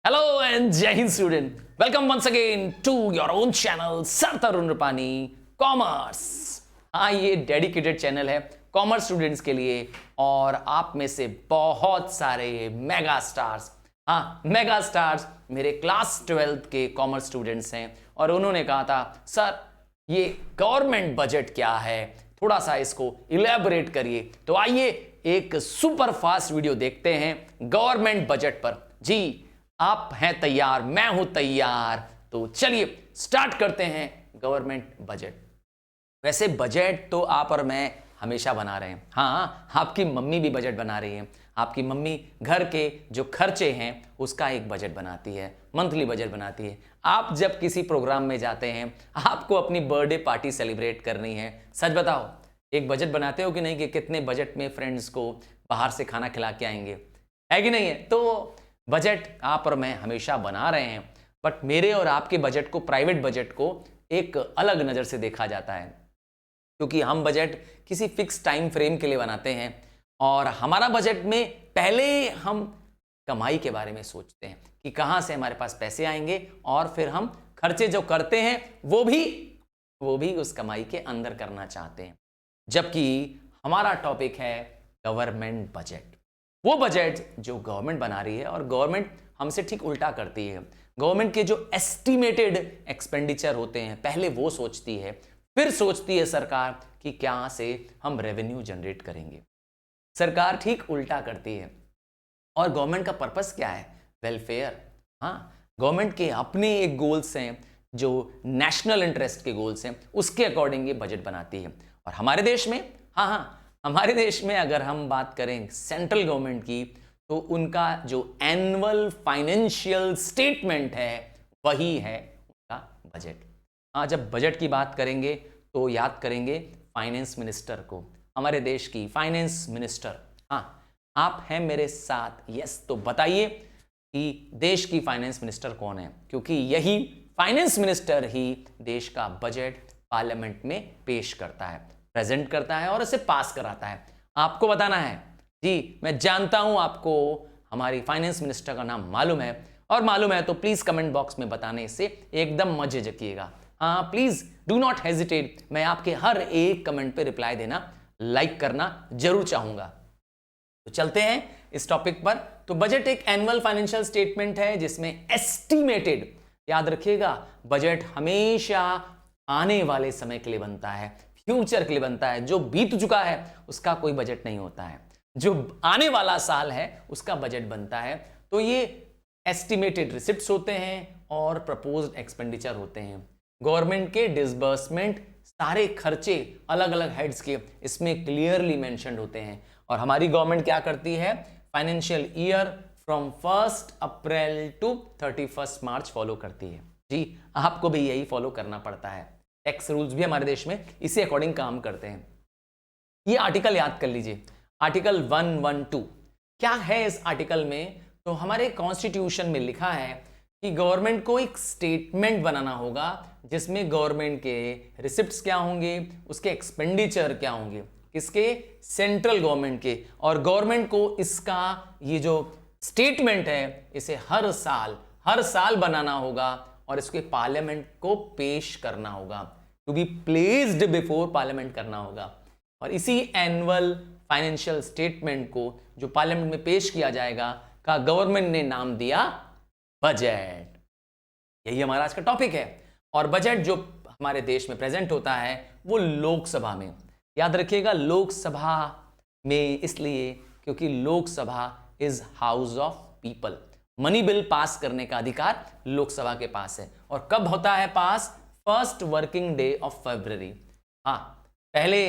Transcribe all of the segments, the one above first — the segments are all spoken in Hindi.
Hello and Jai Hind student. Welcome once again to your own channel sir Tarun Rupani commerce. हाँ, ये डेडिकेटेड चैनल है कॉमर्स स्टूडेंट्स के लिए और आप में से बहुत सारे मेगा स्टार्स, हाँ मेगा स्टार्स मेरे क्लास 12th के कॉमर्स स्टूडेंट्स हैं और उन्होंने कहा था सर ये गवर्नमेंट बजट क्या है, थोड़ा सा इसको इलेबोरेट करिए। तो आइए एक सुपर फास्ट वीडियो देखते हैं गवर्नमेंट बजट पर। जी आप हैं तैयार, मैं हूं तैयार, तो चलिए स्टार्ट करते हैं गवर्नमेंट बजट। वैसे बजट तो आप और मैं हमेशा बना रहे हैं, हाँ आपकी मम्मी भी बजट बना रही है। आपकी मम्मी घर के जो खर्चे हैं उसका एक बजट बनाती है, मंथली बजट बनाती है। आप जब किसी प्रोग्राम में जाते हैं, आपको अपनी बर्थडे पार्टी सेलिब्रेट करनी है, सच बताओ एक बजट बनाते हो कि नहीं कि कितने बजट में फ्रेंड्स को बाहर से खाना खिला के आएंगे, है कि नहीं है? तो बजट आप और मैं हमेशा बना रहे हैं, बट मेरे और आपके बजट को, प्राइवेट बजट को एक अलग नज़र से देखा जाता है, क्योंकि हम बजट किसी फिक्स टाइम फ्रेम के लिए बनाते हैं और हमारा बजट में पहले हम कमाई के बारे में सोचते हैं कि कहाँ से हमारे पास पैसे आएंगे और फिर हम खर्चे जो करते हैं वो भी उस कमाई के अंदर करना चाहते हैं। जबकि हमारा टॉपिक है गवर्नमेंट बजट, वो बजट जो गवर्नमेंट बना रही है और गवर्नमेंट हमसे ठीक उल्टा करती है। गवर्नमेंट के जो एस्टिमेटेड एक्सपेंडिचर होते हैं पहले वो सोचती है, फिर सोचती है सरकार कि क्या से हम रेवेन्यू जनरेट करेंगे। सरकार ठीक उल्टा करती है। और गवर्नमेंट का पर्पस क्या है? वेलफेयर। हाँ, गवर्नमेंट के अपने एक गोल्स हैं जो नेशनल इंटरेस्ट के गोल्स हैं, उसके अकॉर्डिंग ये बजट बनाती है। और हमारे देश में, हमारे देश में अगर हम बात करें सेंट्रल गवर्नमेंट की, तो उनका जो एनुअल फाइनेंशियल स्टेटमेंट है वही है उनका बजट। हाँ, जब बजट की बात करेंगे तो याद करेंगे फाइनेंस मिनिस्टर को, हमारे देश की फाइनेंस मिनिस्टर। हाँ, आप हैं मेरे साथ? यस। तो बताइए कि देश की फाइनेंस मिनिस्टर कौन है, क्योंकि यही फाइनेंस मिनिस्टर ही देश का बजट पार्लियामेंट में पेश करता है, प्रेजेंट करता है और इसे पास कराता है। आपको बताना है। जी, मैं जानता हूं आपको हमारी फाइनेंस मिनिस्टर का नाम मालूम है, और मालूम है तो प्लीज कमेंट बॉक्स में बताने से एकदम मत झिझकिएगा। हाँ प्लीज डू नॉट हेजिटेट, मैं आपके हर एक कमेंट पे रिप्लाई देना, लाइक करना जरूर चाहूंगा। तो चलते हैं इस टॉपिक पर। तो बजट एक एनुअल फाइनेंशियल स्टेटमेंट है जिसमें एस्टिमेटेड, याद रखिएगा बजट हमेशा आने वाले समय के लिए बनता है, फ्यूचर के लिए बनता है। जो बीत चुका है उसका कोई बजट नहीं होता है, जो आने वाला साल है उसका बजट बनता है। तो ये एस्टिमेटेड रिसिप्ट्स होते हैं और प्रपोज्ड एक्सपेंडिचर होते हैं। गवर्नमेंट के डिसबर्समेंट, सारे खर्चे अलग अलग हेड्स के इसमें क्लियरली मेंशन्ड होते हैं। और हमारी गवर्नमेंट क्या करती है? Financial year from 1 April to 31 March follow करती है। जी, आपको भी यही फॉलो करना पड़ता है। टैक्स रूल्स भी हमारे देश में इसी अकॉर्डिंग काम करते हैं। ये आर्टिकल याद कर लीजिए, आर्टिकल 112। क्या है इस आर्टिकल में? तो हमारे कॉन्स्टिट्यूशन में लिखा है कि गवर्नमेंट को एक स्टेटमेंट बनाना होगा जिसमें गवर्नमेंट के रिसिप्ट्स क्या होंगे, उसके एक्सपेंडिचर क्या होंगे, किसके? सेंट्रल गवर्नमेंट के। और गवर्नमेंट को इसका ये जो स्टेटमेंट है इसे हर साल बनाना होगा और इसके पार्लियामेंट को पेश करना होगा, to be placed before parliament करना होगा। और इसी एनुअल फाइनेंशियल स्टेटमेंट को जो पार्लियामेंट में पेश किया जाएगा का गवर्नमेंट ने नाम दिया बजट। यही हमारा आज का टॉपिक है। और बजट जो हमारे देश में प्रेजेंट होता है वो लोकसभा में, याद रखिएगा लोकसभा में, इसलिए क्योंकि Lok Sabha is house of people. Money bill pass करने का अधिकार लोकसभा के पास है। और कब होता है pass? First working day of February. हाँ, पहले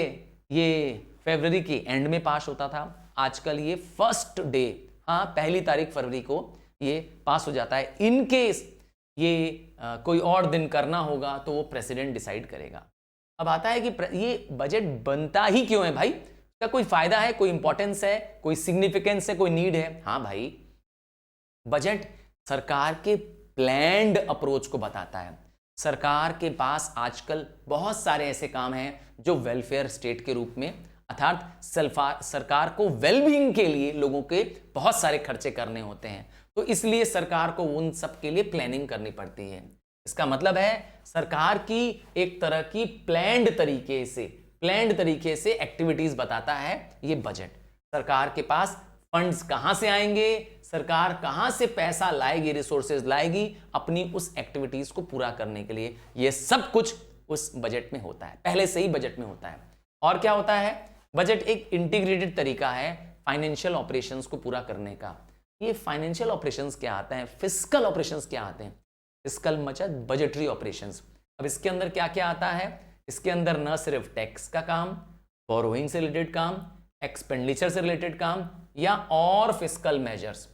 ये फरवरी के एंड में पास होता था, आजकल ये फर्स्ट डे, हाँ पहली तारीख फरवरी को ये पास हो जाता है। इन केस ये कोई और दिन करना होगा तो वो प्रेसिडेंट डिसाइड करेगा। अब आता है कि ये बजट बनता ही क्यों है भाई? इसका कोई फायदा है, कोई इंपॉर्टेंस है, कोई सिग्निफिकेंस है, कोई नीड है? हाँ भाई, बजट सरकार के प्लान्ड अप्रोच को बताता है। सरकार के पास आजकल बहुत सारे ऐसे काम हैं जो वेलफेयर स्टेट के रूप में, अर्थात सरकार को वेलबींग के लिए लोगों के बहुत सारे खर्चे करने होते हैं। तो इसलिए सरकार को उन सब के लिए प्लानिंग करनी पड़ती है। इसका मतलब है सरकार की एक तरह की प्लान्ड तरीके से एक्टिविटीज बताता है ये बजट। सरकार के पास फंड्स कहां से आएंगे, सरकार कहां से पैसा लाएगी, रिसोर्सेज लाएगी अपनी उस एक्टिविटीज को पूरा करने के लिए, ये सब कुछ उस बजट में होता है, पहले से ही बजट में होता है। और क्या होता है, बजट एक इंटीग्रेटेड तरीका है फाइनेंशियल ऑपरेशंस को पूरा करने का। ये फाइनेंशियल ऑपरेशंस क्या आते हैं, फिस्कल ऑपरेशंस क्या आते हैं, फिस्कल मतलब बजटरी ऑपरेशंस। अब इसके अंदर क्या क्या आता है, इसके अंदर न सिर्फ टैक्स का काम, बोरोइंग से रिलेटेड काम, एक्सपेंडिचर से रिलेटेड काम या और फिस्कल मेजर्स,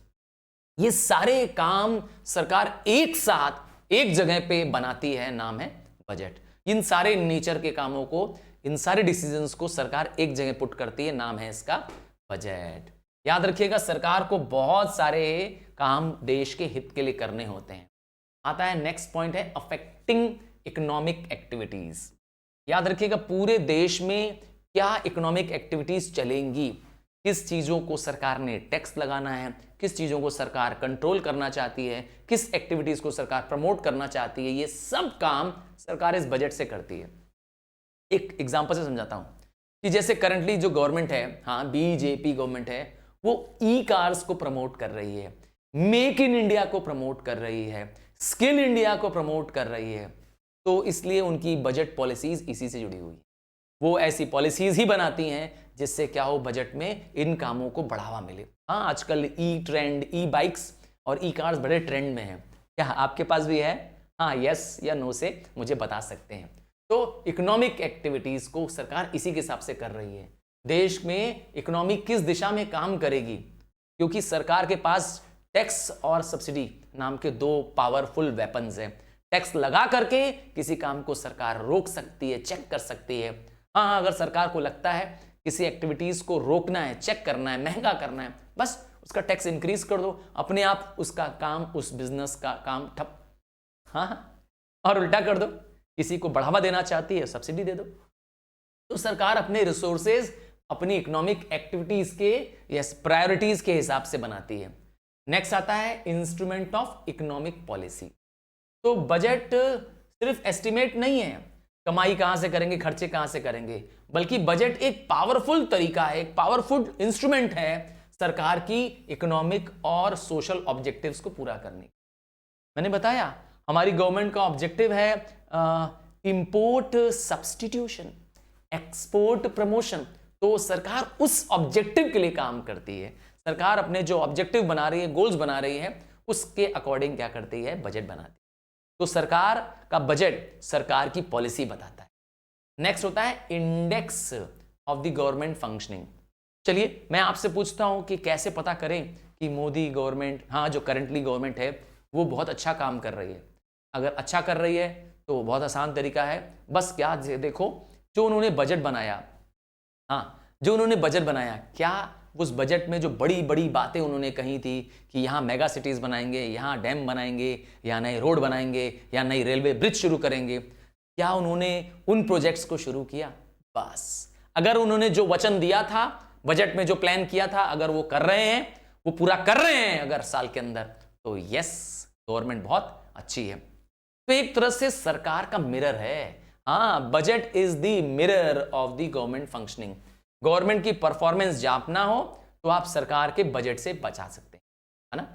ये सारे काम सरकार एक साथ एक जगह पे बनाती है, नाम है बजट। इन सारे नेचर के कामों को, इन सारे डिसीजंस को सरकार एक जगह पुट करती है, नाम है इसका बजट। याद रखिएगा सरकार को बहुत सारे काम देश के हित के लिए करने होते हैं। आता है नेक्स्ट पॉइंट है अफेक्टिंग इकोनॉमिक एक्टिविटीज। याद रखिएगा पूरे देश में क्या इकोनॉमिक एक्टिविटीज चलेंगी, किस चीजों को सरकार ने टैक्स लगाना है, किस चीजों को सरकार कंट्रोल करना चाहती है, किस एक्टिविटीज को सरकार प्रमोट करना चाहती है, ये सब काम सरकार इस बजट से करती है। एक एग्जांपल से समझाता हूं कि जैसे करंटली जो गवर्नमेंट है, हाँ बीजेपी गवर्नमेंट है, वो ई कार्स को प्रमोट कर रही है, मेक इन इंडिया को प्रमोट कर रही है, स्किल इंडिया को प्रमोट कर रही है। तो इसलिए उनकी बजट पॉलिसीज इसी से जुड़ी हुई है। वो ऐसी पॉलिसीज ही बनाती हैं जिससे क्या हो, बजट में इन कामों को बढ़ावा मिले। हाँ आजकल ई ट्रेंड, ई बाइक्स और ई कार्स बड़े ट्रेंड में हैं। क्या आपके पास भी है? हाँ यस या नो से मुझे बता सकते हैं। तो इकोनॉमिक एक्टिविटीज को सरकार इसी के हिसाब से कर रही है। देश में इकोनॉमी किस दिशा में काम करेगी, क्योंकि सरकार के पास टैक्स और सब्सिडी नाम के दो पावरफुल वेपन्स हैं। टैक्स लगा करके किसी काम को सरकार रोक सकती है, चेक कर सकती है। हाँ अगर सरकार को लगता है किसी एक्टिविटीज को रोकना है, चेक करना है, महंगा करना है, बस उसका टैक्स इंक्रीज कर दो, अपने आप उसका काम, उस बिजनेस का काम ठप। हाँ और उल्टा कर दो, किसी को बढ़ावा देना चाहती है सब्सिडी दे दो। तो सरकार अपने रिसोर्सेज अपनी इकोनॉमिक एक्टिविटीज के यस प्रायोरिटीज के हिसाब से बनाती है। नेक्स्ट आता है इंस्ट्रूमेंट ऑफ इकोनॉमिक पॉलिसी। तो बजट सिर्फ एस्टिमेट नहीं है, कमाई कहां से करेंगे, खर्चे कहां से करेंगे, बल्कि बजट एक पावरफुल तरीका है, एक पावरफुल इंस्ट्रूमेंट है सरकार की इकोनॉमिक और सोशल ऑब्जेक्टिव्स को पूरा करने। मैंने बताया हमारी गवर्नमेंट का ऑब्जेक्टिव है इंपोर्ट सब्स्टिट्यूशन, एक्सपोर्ट प्रमोशन। तो सरकार उस ऑब्जेक्टिव के लिए काम करती है। सरकार अपने जो ऑब्जेक्टिव बना रही है, गोल्स बना रही है, उसके अकॉर्डिंग क्या करती है, बजट बनाती है। तो सरकार का बजट सरकार की पॉलिसी बताता है। नेक्स्ट होता है index of the government functioning. चलिए मैं आपसे पूछता हूं कि कैसे पता करें कि मोदी गवर्नमेंट, हाँ जो करंटली गवर्नमेंट है वो बहुत अच्छा काम कर रही है। अगर अच्छा कर रही है तो बहुत आसान तरीका है, बस क्या देखो जो उन्होंने बजट बनाया, हाँ जो उन्होंने बजट बनाया, क्या उस बजट में जो बड़ी बड़ी बातें उन्होंने कही थी कि यहाँ मेगा सिटीज बनाएंगे, यहाँ डैम बनाएंगे, यहाँ नए रोड बनाएंगे, या नई रेलवे ब्रिज शुरू करेंगे, क्या उन्होंने उन प्रोजेक्ट्स को शुरू किया? बस अगर उन्होंने जो वचन दिया था, बजट में जो प्लान किया था, अगर वो कर रहे हैं, वो पूरा कर रहे हैं अगर साल के अंदर, तो यस गवर्नमेंट बहुत अच्छी है। तो एक तरह से सरकार का मिरर है। हाँ budget is the mirror of the government functioning. Government की परफॉर्मेंस जांचना हो तो आप सरकार के बजट से बचा सकते हैं, है ना।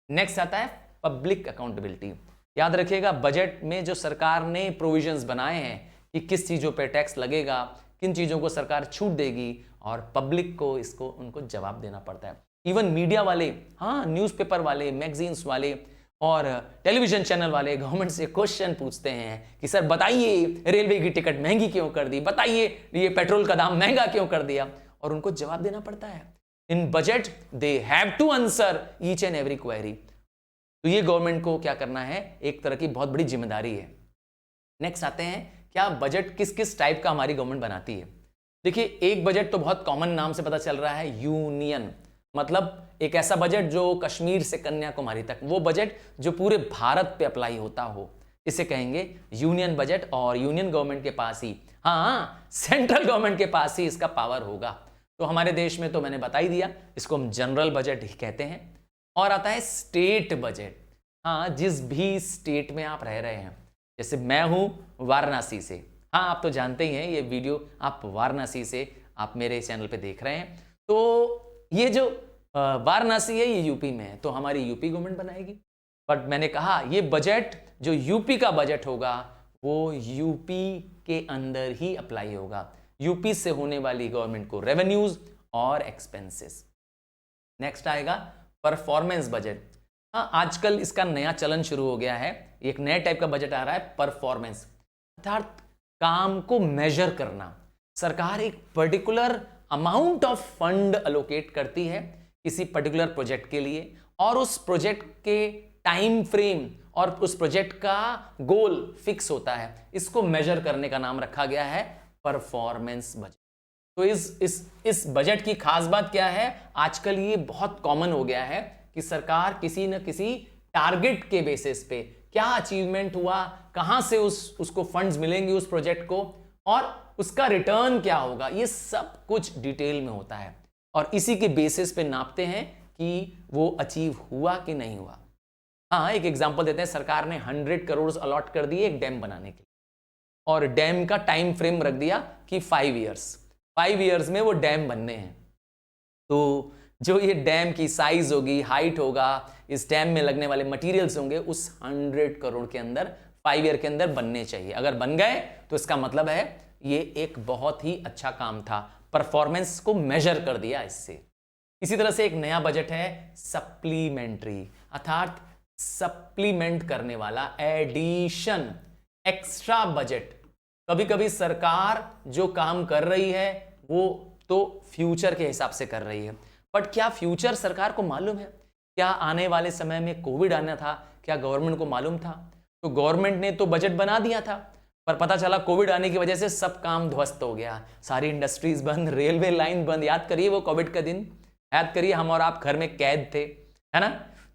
नेक्स्ट आता है पब्लिक अकाउंटेबिलिटी। याद रखिएगा बजट में जो सरकार ने प्रोविजंस बनाए हैं कि किस चीजों पे टैक्स लगेगा, किन चीजों को सरकार छूट देगी, और पब्लिक को इसको उनको जवाब देना पड़ता है। इवन मीडिया वाले, हाँ न्यूज़पेपर वाले, मैगजीन्स वाले और टेलीविजन चैनल वाले गवर्नमेंट से क्वेश्चन पूछते हैं कि सर बताइए रेलवे की टिकट महंगी क्यों कर दी, बताइए ये पेट्रोल का दाम महंगा क्यों कर दिया, और उनको जवाब देना पड़ता है। In budget they have to answer each and every query. तो ये गवर्नमेंट को क्या करना है, एक तरह की बहुत बड़ी जिम्मेदारी है। नेक्स्ट आते हैं क्या बजट किस किस टाइप का हमारी गवर्नमेंट बनाती है। देखिए एक बजट तो बहुत कॉमन नाम से पता चल रहा है, यूनियन, मतलब एक ऐसा बजट जो कश्मीर से कन्याकुमारी तक, वो बजट जो पूरे भारत पे अप्लाई होता हो, इसे कहेंगे यूनियन बजट। और यूनियन गवर्नमेंट के पास ही, हाँ सेंट्रल गवर्नमेंट के पास ही इसका पावर होगा। तो हमारे देश में तो मैंने बता ही दिया, इसको हम जनरल बजट ही कहते हैं। और आता है स्टेट बजट। हाँ, जिस भी स्टेट में आप रह रहे हैं, जैसे मैं हूं वाराणसी से, हाँ आप तो जानते ही हैं, ये वीडियो आप वाराणसी से आप मेरे चैनल पे देख रहे हैं, तो ये जो वाराणसी है ये यूपी में है, तो हमारी यूपी गवर्नमेंट बनाएगी। बट मैंने कहा ये बजट जो यूपी का बजट होगा वो यूपी के अंदर ही अप्लाई होगा, यूपी से होने वाली गवर्नमेंट को रेवेन्यूज और एक्सपेंसेस। नेक्स्ट आएगा परफॉर्मेंस बजट। हाँ, आजकल इसका नया चलन शुरू हो गया है, एक नया टाइप का बजट आ रहा है परफॉर्मेंस, अर्थात काम को मेजर करना। सरकार एक particular amount of fund allocate करती है किसी पर्टिकुलर प्रोजेक्ट के लिए, और उस प्रोजेक्ट के टाइम फ्रेम और उस प्रोजेक्ट का गोल फिक्स होता है, इसको मेजर करने का नाम रखा गया है परफॉर्मेंस बजट। तो इस बजट की खास बात क्या है, आजकल ये बहुत कॉमन हो गया है कि सरकार किसी न किसी टारगेट के बेसिस पे क्या अचीवमेंट हुआ, कहां से उसको फंड्स मिलेंगे उस प्रोजेक्ट को, और उसका रिटर्न क्या होगा, ये सब कुछ डिटेल में होता है, और इसी के बेसिस पे नापते हैं कि वो अचीव हुआ कि नहीं हुआ। हाँ, एक एग्जांपल देते हैं, सरकार ने 100 करोड़ अलॉट कर दिए एक डैम बनाने के लिए, और डैम का टाइम फ्रेम रख दिया कि 5 ईयर्स में वो डैम बनने हैं। तो जो ये डैम की साइज होगी, हाइट होगा, इस डैम में लगने वाले मटेरियल्स होंगे, उस 100 करोड़ के अंदर 5 ईयर के अंदर बनने चाहिए। अगर बन गए तो इसका मतलब है ये एक बहुत ही अच्छा काम था, परफॉर्मेंस को मेजर कर दिया इससे। इसी तरह से एक नया बजट है सप्लीमेंट्री, अर्थात सप्लीमेंट करने वाला, एडिशन, एक्स्ट्रा बजट। कभी कभी सरकार जो काम कर रही है वो तो फ्यूचर के हिसाब से कर रही है, बट क्या फ्यूचर सरकार को मालूम है? क्या आने वाले समय में कोविड आना था, क्या गवर्नमेंट को मालूम था? तो गवर्नमेंट ने तो बजट बना दिया था, पर पता चला कोविड आने की वजह से सब काम ध्वस्त हो गया, सारी इंडस्ट्रीज बंद, रेलवे लाइन बंद। याद करिए वो कोविड का दिन, याद करिए हम और आप घर में कैद थे, है ना?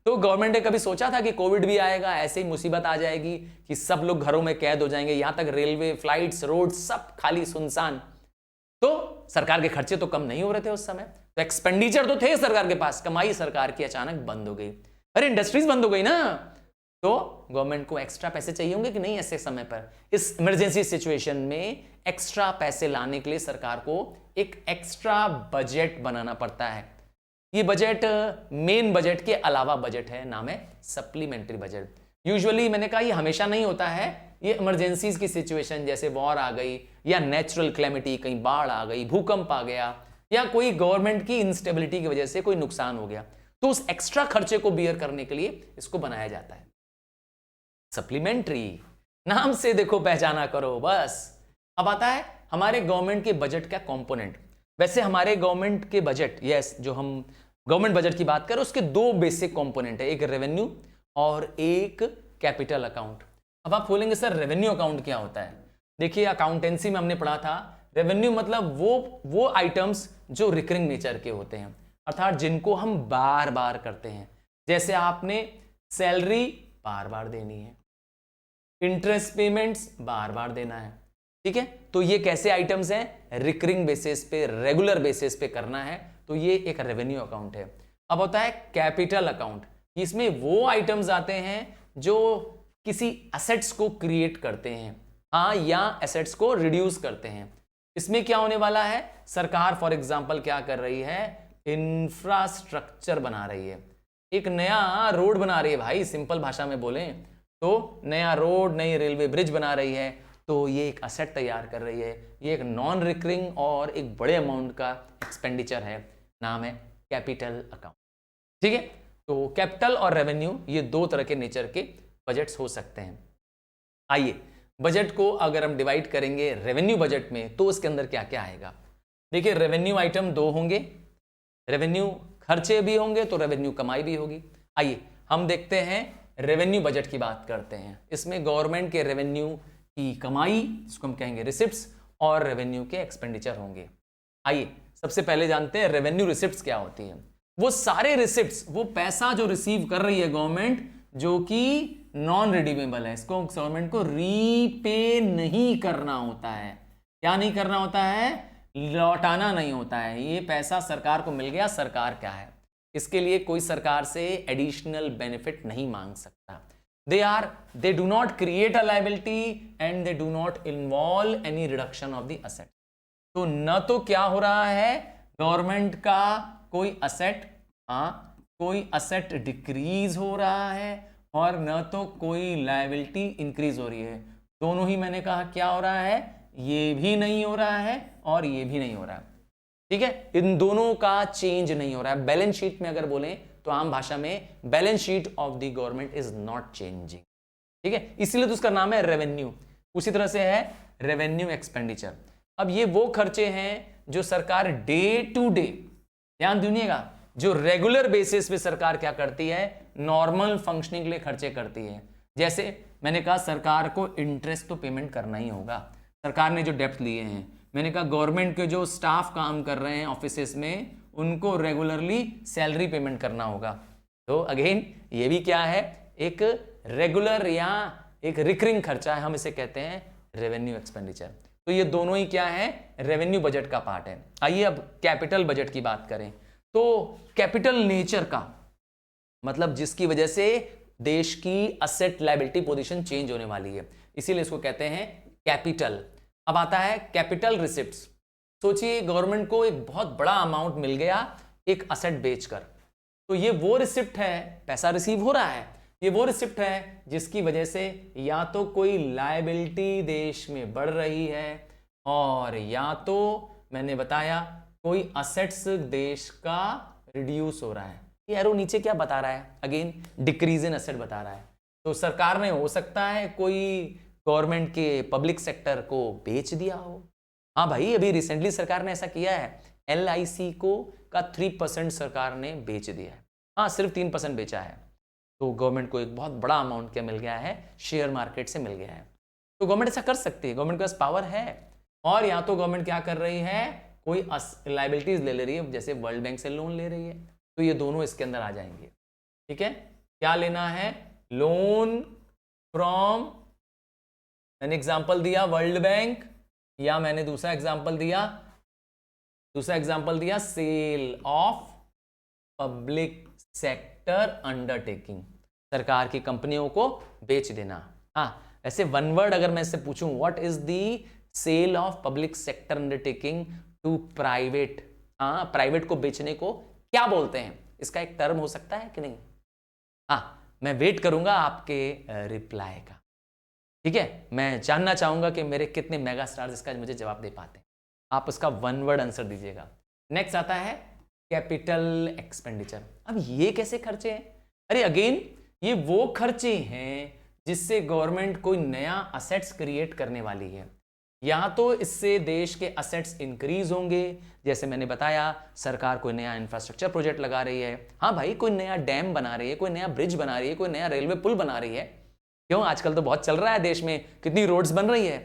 तो गवर्नमेंट ने कभी सोचा था कि कोविड भी आएगा, ऐसे ही मुसीबत आ जाएगी कि सब लोग घरों में कैद हो जाएंगे, यहां तक रेलवे, फ्लाइट्स, रोड सब खाली सुनसान। तो सरकार के खर्चे तो कम नहीं हो रहे थे उस समय, तो एक्सपेंडिचर तो थे सरकार के पास, कमाई सरकार की अचानक बंद हो गई। अरे इंडस्ट्रीज बंद हो गई ना, तो गवर्नमेंट को एक्स्ट्रा पैसे चाहिए होंगे कि नहीं? ऐसे समय पर, इस इमरजेंसी सिचुएशन में एक्स्ट्रा पैसे लाने के लिए सरकार को एक एक्स्ट्रा बजट बनाना पड़ता है। ये बजट मेन बजट के अलावा बजट है, नाम है सप्लीमेंट्री बजट। यूजुअली मैंने कहा ये हमेशा नहीं होता है, ये इमरजेंसीज की सिचुएशन जैसे वॉर आ गई या नेचुरल क्लेमिटी, कहीं बाढ़ आ गई, भूकंप आ गया, या कोई गवर्नमेंट की इंस्टेबिलिटी की वजह से कोई नुकसान हो गया, तो उस एक्स्ट्रा खर्चे को बियर करने के लिए इसको बनाया जाता है। सप्लीमेंट्री नाम से देखो पहचाना करो बस। अब आता है हमारे गवर्नमेंट के बजट का कंपोनेंट। वैसे हमारे गवर्नमेंट के बजट, यस, जो हम गवर्नमेंट बजट की बात करें उसके दो बेसिक कंपोनेंट है, एक रेवेन्यू और एक कैपिटल अकाउंट। अब आप बोलेंगे सर रेवेन्यू अकाउंट क्या होता है? देखिए अकाउंटेंसी में हमने पढ़ा था, रेवेन्यू मतलब वो आइटम्स जो रिकरिंग नेचर के होते हैं, अर्थात जिनको हम बार बार करते हैं। जैसे आपने सैलरी बार बार देनी है, इंटरेस्ट पेमेंट्स बार बार देना है, ठीक है? तो ये कैसे आइटम्स हैं? रिकरिंग बेसिस पे, रेगुलर बेसिस पे करना है, तो ये एक रेवेन्यू अकाउंट है। अब होता है कैपिटल अकाउंट, इसमें वो आइटम्स आते हैं जो किसी एसेट्स को क्रिएट करते हैं, हाँ, या एसेट्स को रिड्यूस करते हैं। इसमें क्या होने वाला है? सरकार फॉर एग्जांपल क्या कर रही है? इंफ्रास्ट्रक्चर बना रही है, एक नया रोड बना रही है भाई, सिंपल भाषा में बोलें तो नया रोड, नई रेलवे ब्रिज बना रही है, तो ये एक असेट तैयार कर रही है। ये एक नॉन रिकरिंग और एक बड़े अमाउंट का एक्सपेंडिचर है, नाम है कैपिटल अकाउंट, ठीक है? तो कैपिटल और रेवेन्यू ये दो तरह के नेचर के बजट्स हो सकते हैं। आइए बजट को अगर हम डिवाइड करेंगे रेवेन्यू बजट में तो उसके अंदर क्या क्या आएगा? देखिए रेवेन्यू आइटम दो होंगे, रेवेन्यू खर्चे भी होंगे तो रेवेन्यू कमाई भी होगी। आइए हम देखते हैं रेवेन्यू बजट की बात करते हैं। इसमें गवर्नमेंट के रेवेन्यू की कमाई, जिसको हम कहेंगे रिसिप्ट्स, और रेवेन्यू के एक्सपेंडिचर होंगे। आइए सबसे पहले जानते हैं रेवेन्यू रिसिप्ट्स क्या होती है। वो सारे रिसिप्ट्स, वो पैसा जो रिसीव कर रही है गवर्नमेंट जो कि नॉन रिडीमेबल है, इसको गवर्नमेंट को रीपे नहीं करना होता है। क्या नहीं करना होता है? लौटाना नहीं होता है। ये पैसा सरकार को मिल गया, सरकार क्या है, इसके लिए कोई सरकार से एडिशनल बेनिफिट नहीं मांग सकता। they do not create a liability and they do not involve any reduction of the asset। तो न तो क्या हो रहा है, गवर्नमेंट का कोई असेट डिक्रीज हो रहा है और न तो कोई लायबिलिटी इंक्रीज हो रही है। दोनों ही मैंने कहा क्या हो रहा है, ये भी नहीं हो रहा है और ये भी नहीं हो रहा है। ठीक है, इन दोनों का चेंज नहीं हो रहा है। बैलेंस शीट में अगर बोलें तो आम भाषा में balance sheet of the government is not changing. ठीक है, इसलिए तो उसका नाम है रेवेन्यू। उसी तरह से है रेवेन्यू एक्सपेंडिचर। अब ये वो खर्चे हैं जो सरकार डे टू डे, ध्यान दीजिएगा, जो रेगुलर बेसिस पे सरकार क्या करती है, नॉर्मल फंक्शनिंग के लिए खर्चे करती है। जैसे मैंने कहा सरकार को इंटरेस्ट तो पेमेंट करना ही होगा, सरकार ने जो डेप्थ लिए हैं। मैंने कहा गवर्नमेंट के जो स्टाफ काम कर रहे हैं ऑफिसेस में, उनको रेगुलरली सैलरी पेमेंट करना होगा। तो अगेन ये भी क्या है, एक रेगुलर या एक रिकरिंग खर्चा है, हम इसे कहते हैं रेवेन्यू एक्सपेंडिचर। तो ये दोनों ही क्या है, रेवेन्यू बजट का पार्ट है। आइए अब कैपिटल बजट की बात करें। तो कैपिटल नेचर का मतलब जिसकी वजह से देश की असेट लायबिलिटी पोजीशन चेंज होने वाली है, इसीलिए इसको कहते हैं कैपिटल। अब आता है कैपिटल रिसिप्ट्स। सोचिए गवर्नमेंट को एक बहुत बड़ा अमाउंट मिल गया एक असेट बेचकर, तो ये वो रिसिप्ट है, पैसा रिसीव हो रहा है, ये वो रिसिप्ट है जिसकी वजह से या तो कोई लायबिलिटी देश में बढ़ रही है और या तो मैंने बताया कोई असेट्स देश का रिड्यूस हो रहा है। ये एरो नीचे क्या बता रहा है, अगेन डिक्रीज इन असेट बता रहा है। तो सरकार ने हो सकता है कोई गवर्नमेंट के पब्लिक सेक्टर को बेच दिया हो। हाँ भाई, अभी रिसेंटली सरकार ने ऐसा किया है, LIC को का 3% सरकार ने बेच दिया है। हाँ, सिर्फ 3% बेचा है। तो गवर्नमेंट को एक बहुत बड़ा अमाउंट क्या मिल गया है, शेयर मार्केट से मिल गया है। तो गवर्नमेंट ऐसा कर सकती है, गवर्नमेंट के पास पावर है। और या तो गवर्नमेंट क्या कर रही है, कोई लायबिलिटीज ले रही है, जैसे वर्ल्ड बैंक से लोन ले रही है, तो ये दोनों इसके अंदर आ जाएंगे। ठीक है, क्या लेना है, लोन फ्रॉम, मैंने एग्जांपल दिया वर्ल्ड बैंक, या मैंने दूसरा एग्जांपल दिया sale of public sector undertaking, सरकार की कंपनियों को बेच देना। हाँ, ऐसे वन वर्ड अगर मैं इससे पूछूं, what is the sale of public sector undertaking to private, private को बेचने को क्या बोलते हैं, इसका एक टर्म हो सकता है कि नहीं। हाँ, मैं वेट करूंगा आपके रिप्लाई का। ठीक है, मैं जानना चाहूंगा कि मेरे कितने मेगा स्टार्स इसका मुझे जवाब दे पाते हैं। आप उसका वन वर्ड आंसर दीजिएगा। नेक्स्ट आता है कैपिटल एक्सपेंडिचर। अब ये कैसे खर्चे हैं, अरे अगेन ये वो खर्चे हैं जिससे गवर्नमेंट कोई नया असेट्स क्रिएट करने वाली है, या तो इससे देश के असेट्स इंक्रीज होंगे, जैसे मैंने बताया सरकार कोई नया इंफ्रास्ट्रक्चर प्रोजेक्ट लगा रही है। हाँ भाई, कोई नया डैम बना रही है, कोई नया ब्रिज बना रही है, कोई नया रेलवे पुल बना रही है। क्यों, आजकल तो बहुत चल रहा है देश में, कितनी रोड्स बन रही है,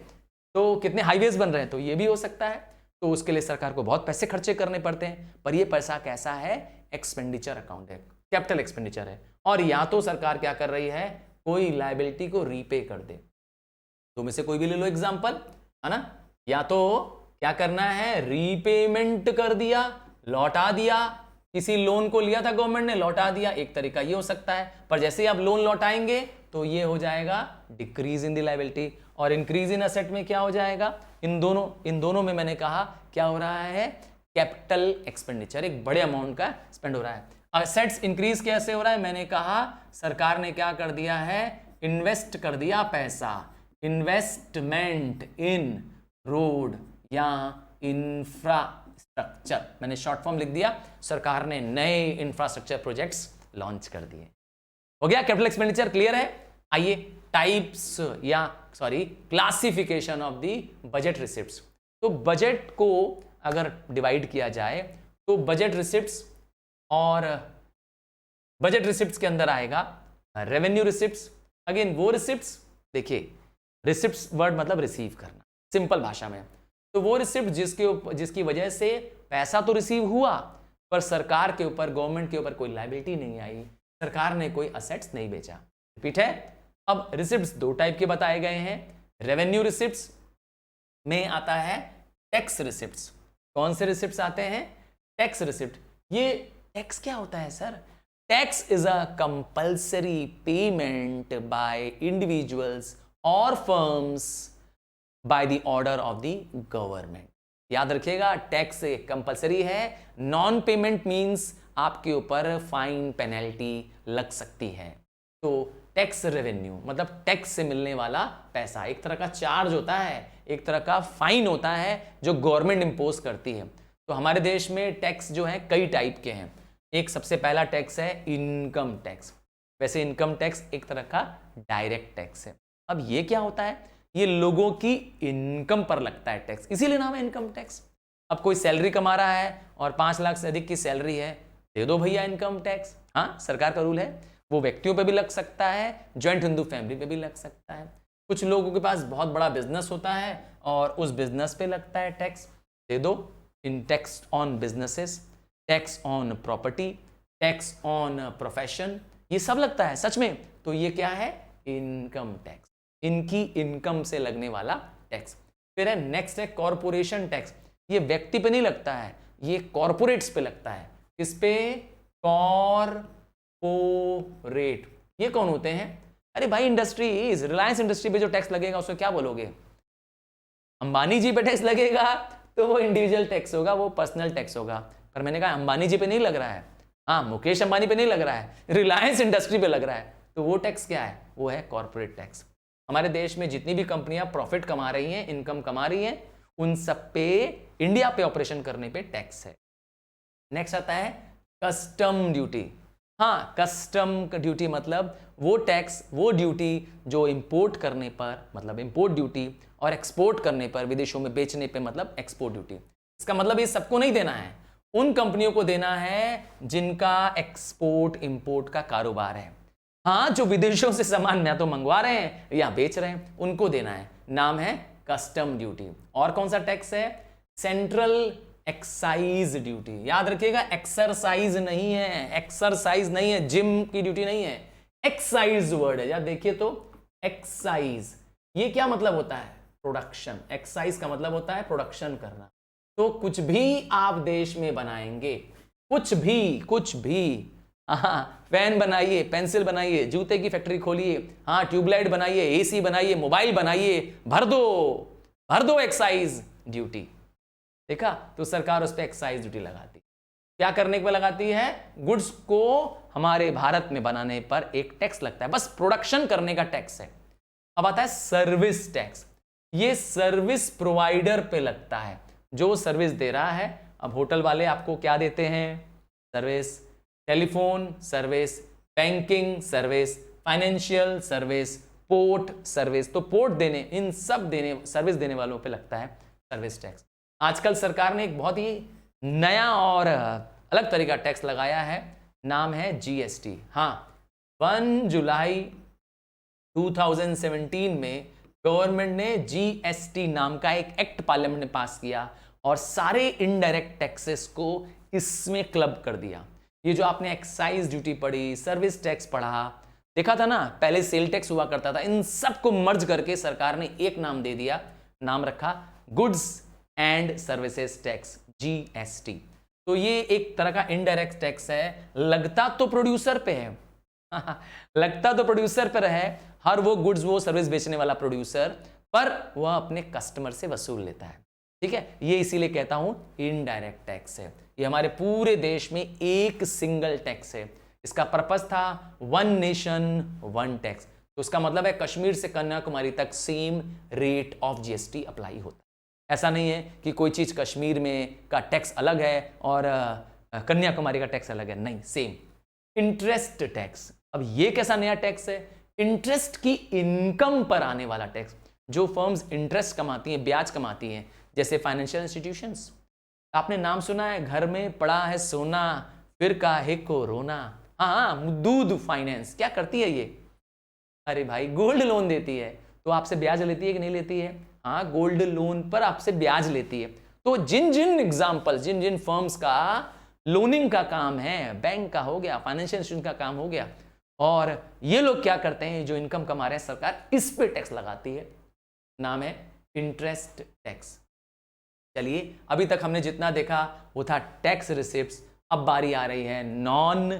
तो कितने हाईवेज बन रहे हैं, तो ये भी हो सकता है। तो उसके लिए सरकार को बहुत पैसे खर्चे करने पड़ते हैं, पर ये पैसा कैसा है, एक्सपेंडिचर अकाउंट है, कैपिटल एक्सपेंडिचर है। और या तो सरकार क्या कर रही है, कोई लायबिलिटी को रीपे कर दे। तो में से कोई भी ले लो एग्जांपल, है ना, या तो क्या करना है, रीपेमेंट कर दिया, लौटा दिया, किसी लोन को लिया था गवर्नमेंट ने, लौटा दिया, एक तरीका ये हो सकता है। पर जैसे ही आप लोन लौटाएंगे तो ये हो जाएगा डिक्रीज इन द लायबिलिटी, और इंक्रीज इन असेट में क्या हो जाएगा, इन दोनों में मैंने कहा क्या हो रहा है, कैपिटल एक्सपेंडिचर, एक बड़े अमाउंट का स्पेंड हो रहा है। असेट्स इंक्रीज कैसे हो रहा है, मैंने कहा सरकार ने क्या कर दिया है, इन्वेस्ट कर दिया पैसा, इन्वेस्टमेंट इन रोड या इंफ्रास्ट्रक्चर, मैंने शॉर्ट फॉर्म लिख दिया, सरकार ने नए इंफ्रास्ट्रक्चर प्रोजेक्ट्स लॉन्च कर दिए। हो गया कैपिटल एक्सपेंडिचर, क्लियर है। आइए टाइप्स या classification of the budget receipts. तो बजट को अगर डिवाइड किया जाए तो बजट रिसिप्ट्स, और बजट रिसिप्ट्स के अंदर आएगा रेवेन्यू रिसिप्ट्स। अगेन वो रिसिप्ट्स, देखिए रिसिप्ट्स वर्ड मतलब रिसीव करना, सिंपल भाषा में। तो वो रिसिप्ट जिसकी वजह से पैसा तो रिसीव हुआ, पर सरकार के ऊपर, गवर्नमेंट के ऊपर कोई लायबिलिटी नहीं आई, सरकार ने कोई असेट्स नहीं बेचा। रिपीट है। अब रिसिप्ट्स दो टाइप के बताए गए हैं। रेवेन्यू रिसिप्ट्स में आता है टैक्स रिसिप्ट्स। कौन से रिसिप्ट्स आते हैं, टैक्स रिसिप्ट। ये टैक्स क्या होता है sir? Tax is a compulsory payment by individuals और firms by the order of the government. याद रखिएगा, टैक्स कंपल्सरी है, नॉन पेमेंट मींस आपके ऊपर फाइन पेनल्टी लग सकती है। तो टैक्स रेवेन्यू मतलब टैक्स से मिलने वाला पैसा, एक तरह का चार्ज होता है, एक तरह का फाइन होता है जो गवर्नमेंट इंपोज करती है। तो हमारे देश में टैक्स जो है कई टाइप के हैं। एक सबसे पहला टैक्स है इनकम टैक्स। वैसे इनकम टैक्स एक तरह का डायरेक्ट टैक्स है। अब ये क्या होता है? ये लोगों की इनकम पर लगता है टैक्स, इसीलिए नाम है इनकम टैक्स। अब कोई सैलरी कमा रहा है और 5 लाख से अधिक की सैलरी है, दे दो भैया इनकम टैक्स। हाँ, सरकार का रूल है। वो व्यक्तियों पे भी लग सकता है, जॉइंट हिंदू फैमिली पे भी लग सकता है। कुछ लोगों के पास बहुत बड़ा बिजनेस होता है और उस बिजनेस पे लगता है टैक्स, दे दो। इन tax on businesses, tax on property, tax on profession, ये सब लगता है सच में। तो ये क्या है? इनकम टैक्स, इनकी इनकम से लगने वाला टैक्स। फिर है नेक्स्ट है कॉरपोरेशन टैक्स। ये व्यक्ति पे नहीं लगता है, ये कॉरपोरेट्स पे लगता है। किस पे? कॉरपोरेट। ये कौन होते हैं? अरे भाई इंडस्ट्रीज, रिलायंस इंडस्ट्री पे जो टैक्स लगेगा उसको क्या बोलोगे? अंबानी जी पे टैक्स लगेगा तो वो इंडिविजुअल टैक्स होगा, वो पर्सनल टैक्स होगा। पर मैंने कहा अंबानी जी पे नहीं लग रहा है, हाँ मुकेश अंबानी पे नहीं लग रहा है, रिलायंस इंडस्ट्री पे लग रहा है, तो वो टैक्स क्या है? वो है कॉर्पोरेट टैक्स। हमारे देश में जितनी भी कंपनियां प्रॉफिट कमा रही हैं, इनकम कमा रही हैं, उन सब पे इंडिया पे ऑपरेशन करने पे टैक्स है। नेक्स्ट आता है कस्टम ड्यूटी। हाँ, कस्टम ड्यूटी मतलब वो टैक्स, वो ड्यूटी जो इंपोर्ट करने पर मतलब इंपोर्ट ड्यूटी, और एक्सपोर्ट करने पर, विदेशों में बेचने पे मतलब एक्सपोर्ट ड्यूटी। इसका मतलब ये सबको नहीं देना है, उन कंपनियों को देना है जिनका एक्सपोर्ट इंपोर्ट का कारोबार है। हाँ, जो विदेशों से सामान या तो मंगवा रहे हैं या बेच रहे हैं, उनको देना है। नाम है कस्टम ड्यूटी। और कौन सा टैक्स है? Central excise duty. याद रखिएगा, एक्सरसाइज नहीं है, एक्सरसाइज नहीं है, जिम की ड्यूटी नहीं है, एक्साइज वर्ड है। याद देखिए तो, एक्साइज ये क्या मतलब होता है? प्रोडक्शन। एक्साइज का मतलब होता है प्रोडक्शन करना। तो कुछ भी आप देश में बनाएंगे, कुछ भी, हाँ, फैन बनाइए, पेंसिल बनाइए, जूते की फैक्ट्री खोलिए, हाँ ट्यूबलाइट बनाइए, एसी बनाइए, मोबाइल बनाइए, भर दो एक्साइज ड्यूटी। देखा? तो सरकार उस पर एक्साइज ड्यूटी लगाती। क्या करने पर लगाती है? गुड्स को हमारे भारत में बनाने पर एक टैक्स लगता है, बस प्रोडक्शन करने का टैक्स है। अब आता है सर्विस टैक्स। ये सर्विस प्रोवाइडर पे लगता है, जो सर्विस दे रहा है। अब होटल वाले आपको क्या देते हैं? Service, telephone service, banking service, financial service, port service. तो पोर्ट देने, इन सब सर्विस देने वालों पे लगता है सर्विस टैक्स। आजकल सरकार ने एक बहुत ही नया और अलग तरीका टैक्स लगाया है, नाम है जीएसटी। हाँ, 1 जुलाई 2017 में गवर्नमेंट ने जीएसटी नाम का एक एक्ट पार्लियामेंट ने पास किया और सारे इनडायरेक्ट टैक्सेस को इसमें क्लब कर दिया। ये जो आपने एक्साइज ड्यूटी पढ़ी, सर्विस टैक्स पढ़ा, देखा था ना, पहले सेल टैक्स हुआ करता था, इन सबको मर्ज करके सरकार ने एक नाम दे दिया, नाम रखा goods and services tax, GST. तो ये एक तरह का इनडायरेक्ट टैक्स है, लगता तो प्रोड्यूसर पे है लगता तो प्रोड्यूसर पर है, हर वो गुड्स, वो सर्विस बेचने वाला प्रोड्यूसर, पर वह अपने कस्टमर से वसूल लेता है। ठीक है, ये इसीलिए कहता हूं इनडायरेक्ट टैक्स है। ये हमारे पूरे देश में एक सिंगल टैक्स है। इसका पर्पस था 1 नेशन 1 टैक्स। तो उसका मतलब है कश्मीर से कन्याकुमारी तक same rate of GST apply होता है। ऐसा नहीं है कि कोई चीज कश्मीर में का टैक्स अलग है और कन्याकुमारी का टैक्स अलग है, नहीं, सेम। इंटरेस्ट टैक्स, अब ये कैसा नया टैक्स है? इंटरेस्ट की इनकम पर आने वाला टैक्स। जो फर्म्स इंटरेस्ट कमाती हैं, ब्याज कमाती हैं, जैसे फाइनेंशियल इंस्टीट्यूशंस, आपने नाम सुना है, घर में पड़ा है सोना फिर काहे को रोना। हाँ, मुद्दूद फाइनेंस क्या करती है ये? अरे भाई, गोल्ड लोन देती है। तो आपसे ब्याज लेती है कि नहीं लेती है? हाँ, गोल्ड लोन पर आपसे ब्याज लेती है। तो जिन जिन फर्म्स का लोनिंग का काम है, बैंक का हो गया, फाइनेंशियल इंस्टीट्यूशन का काम हो गया, और ये लोग क्या करते हैं, जो इनकम कमा रहे हैं, सरकार इस पे टैक्स लगाती है, नाम है इंटरेस्ट टैक्स। चलिए, अभी तक हमने जितना देखा वो था टैक्स रिसिप्ट्स अब बारी आ रही है नॉन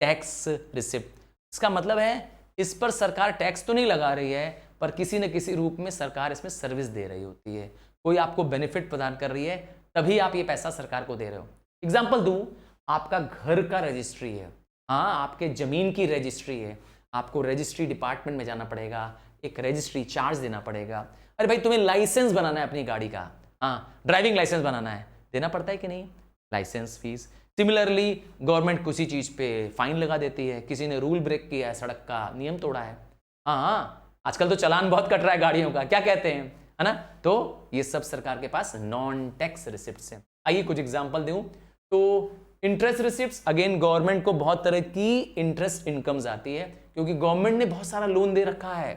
टैक्स रिसिप्ट। इसका मतलब है इस पर सरकार टैक्स तो नहीं लगा रही है, पर किसी न किसी रूप में सरकार इसमें सर्विस दे रही होती है, कोई आपको बेनिफिट प्रदान कर रही है, तभी आप ये पैसा सरकार को दे रहे हो। एग्जाम्पल दूं, आपका घर का रजिस्ट्री है, हाँ आपके जमीन की रजिस्ट्री है, आपको रजिस्ट्री डिपार्टमेंट में जाना पड़ेगा, एक रजिस्ट्री चार्ज देना पड़ेगा। अरे भाई तुम्हें लाइसेंस बनाना है अपनी गाड़ी का, हाँ ड्राइविंग लाइसेंस बनाना है, देना पड़ता है कि नहीं, लाइसेंस फीस। सिमिलरली गवर्नमेंट किसी चीज पे फाइन लगा देती है, किसी ने रूल ब्रेक किया है, सड़क का नियम तोड़ा है, हाँ आजकल तो चालान बहुत कट रहा है गाड़ियों का, क्या कहते हैं, है ना। तो ये सब सरकार के पास नॉन टैक्स रिसिप्ट्स हैं। आइए कुछ एग्जांपल दूं तो इंटरेस्ट रिसिप्ट्स, अगेन गवर्नमेंट को बहुत तरह की इंटरेस्ट इनकम्स आती है, क्योंकि गवर्नमेंट ने बहुत सारा लोन दे रखा है,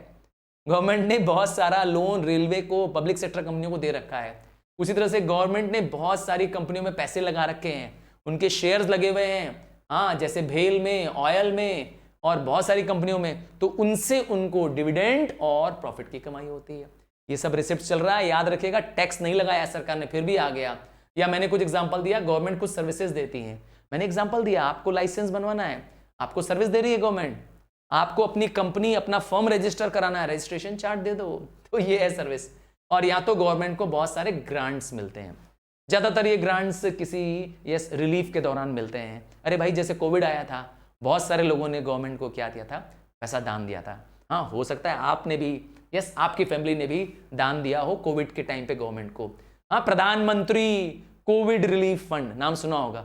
गवर्नमेंट ने बहुत सारा लोन रेलवे को, पब्लिक सेक्टर कंपनियों को दे रखा है। उसी तरह से गवर्नमेंट ने बहुत सारी कंपनियों में पैसे लगा रखे हैं, उनके शेयर्स लगे हुए हैं, हाँ जैसे भेल में, ऑयल में और बहुत सारी कंपनियों में, तो उनसे उनको डिविडेंड और प्रॉफिट की कमाई होती है। ये सब रिसिप्ट चल रहा है, याद रखिएगा टैक्स नहीं लगाया सरकार ने फिर भी आ गया। या मैंने कुछ एग्जांपल दिया, गवर्नमेंट कुछ सर्विसेज देती है, मैंने एग्जांपल दिया आपको लाइसेंस बनवाना है, आपको सर्विस दे रही है गवर्नमेंट, आपको अपनी कंपनी अपना फर्म रजिस्टर कराना है, रजिस्ट्रेशन चार्ज दे दो, तो ये है सर्विस। और या तो गवर्नमेंट को बहुत सारे ग्रांट्स मिलते हैं, ज्यादातर ये ग्रांट्स किसी रिलीफ के दौरान मिलते हैं। अरे भाई जैसे कोविड आया था, बहुत सारे लोगों ने गवर्नमेंट को क्या दिया था, पैसा दान दिया था। हाँ हो सकता है आपने भी, आपकी फैमिली ने भी दान दिया हो कोविड के टाइम पे गवर्नमेंट को। हाँ प्रधानमंत्री कोविड रिलीफ फंड नाम सुना होगा,